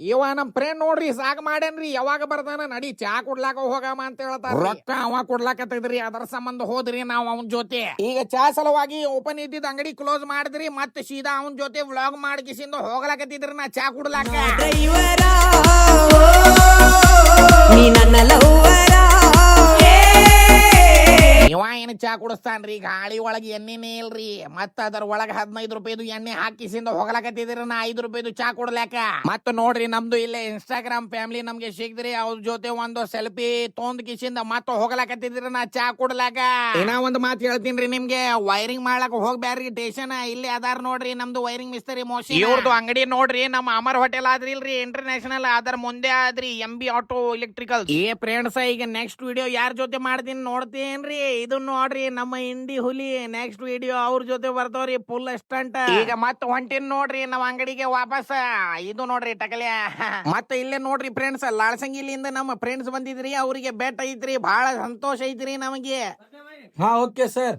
ಇವ ನಮ್ ಫ್ರೆಂಡ್ ನೋಡ್ರಿ ಸಾಕ್ ಮಾಡೇನ್ರಿ, ಯಾವಾಗ ಬರ್ತಾನ ನಡಿ ಚಾ ಕುಡ್ಲಾಕ ಹೋಗಮ್ಮ ಅಂತ ಹೇಳ್ತಾರ. ರೊಕ್ಕ ಅವ ಕೊಡ್ಲಾಕತ್ತಿದ್ರಿ, ಅದರ ಸಂಬಂಧ ಹೋದ್ರಿ ನಾವ್ ಅವನ್ ಜೊತೆ. ಈಗ ಚಾ ಸಲುವಾಗಿ ಓಪನ್ ಇದ್ದಿದ್ ಅಂಗಡಿ ಕ್ಲೋಸ್ ಮಾಡಿದ್ರಿ, ಮತ್ತೆ ಸೀದಾ ಅವನ್ ಜೊತೆ ವ್ಲಾಗ್ ಮಾಡ್ಕಿಸಿಂದ ಹೋಗ್ಲಾಕತ್ತಿದ್ರಿ ನಾ ಚಾ ಕುಡ್ಲಾಕ. ಇವ ಏನ್ ಚಾ ಕುಡಿಸ್ತಾನ್ರಿ, ಗಾಳಿ ಒಳಗ ಎಣ್ಣೆನೇ ಇಲ್ರಿ, ಮತ್ತ ಅದರ ಒಳಗ 15 ರೂಪಾಯಿದು ಎಣ್ಣೆ ಹಾಕಿಸಿಂದ ಹೋಗ್ಲಾಕತ್ತಿದ್ರಿ ನಾ 5 ರೂಪಾಯಿದು ಚಾ ಕುಡ್ಲಾಕ. ಮತ್ತ ನೋಡ್ರಿ ನಮ್ದು ಇಲ್ಲೇ ಇನ್ಸ್ಟಾಗ್ರಾಮ್ ಫ್ಯಾಮಿಲಿ ನಮ್ಗೆ ಸಿಗ್ದ್ರಿ, ಅವ್ರ ಜೊತೆ ಒಂದು ಸೆಲ್ಫಿ ತೊಂದ್ ಕಿಸಿಂದ ಮತ್ತ ಹೋಗ್ಲಾಕತ್ತಿದ್ರಿ ನಾ ಚಾ ಕುಡ್ಲಾಕ. ಇನ್ನ ಒಂದ್ ಮಾತು ಹೇಳ್ತೀನ್ರಿ ನಿಮ್ಗೆ, ವೈರಿಂಗ್ ಮಾಡ್ಲಾಕ ಹೋಗ್ಬ್ಯಾರ್ರಿ ಸ್ಟೇಷನ್, ಇಲ್ಲಿ ಅದಾರ ನೋಡ್ರಿ ನಮ್ದು ವೈರಿಂಗ್ ಮಿಸ್ತರಿ ಮೋಸಿ. ಇವ್ರದ್ದು ಅಂಗಡಿ ನೋಡ್ರಿ ನಮ್ಮ ಅಮರ್ ಹೋಟೆಲ್ ಆದ್ರಿ ಇಲ್ರಿ ಇಂಟರ್ನ್ಯಾಷನಲ್, ಅದರ ಮುಂದೆ ಆದ್ರಿ MB ಆಟೋ ಎಲೆಕ್ಟ್ರಿಕಲ್. ಏ ಫ್ರೆಂಡ್ಸ್, ಈಗ ನೆಕ್ಸ್ಟ್ ವಿಡಿಯೋ ಯಾರ ಜೊತೆ ಮಾಡ್ತೀನಿ ನೋಡ್ತೇನ್ರಿ, ಇದು ನೋಡ್ರಿ ನಮ್ಮ ಇಂಡಿ ಹುಲಿ. ನೆಕ್ಸ್ಟ್ ವಿಡಿಯೋ ಅವ್ರ ಜೊತೆ ಬರ್ತಾವ್ರಿ ಫುಲ್ ಸ್ಟಂಟ್. ಈಗ ಮತ್ತ ಹೊಂಟಿನ್ ನೋಡ್ರಿ ನಾವ್ ಅಂಗಡಿಗೆ ವಾಪಸ್. ಇದು ನೋಡ್ರಿ ಟಕಲೆ. ಮತ್ತೆ ಇಲ್ಲೇ ನೋಡ್ರಿ ಫ್ರೆಂಡ್ಸ್, ಲಾಳ್ಸಂಗಿಲಿಂದ ನಮ್ಮ ಫ್ರೆಂಡ್ಸ್ ಬಂದಿದ್ರಿ, ಅವ್ರಿಗೆ ಬೆಟ್ ಐತ್ರಿ, ಬಹಳ ಸಂತೋಷ ಐತ್ರಿ ನಮಗೆ. ಹಾ ಓಕೆ ಸರ್.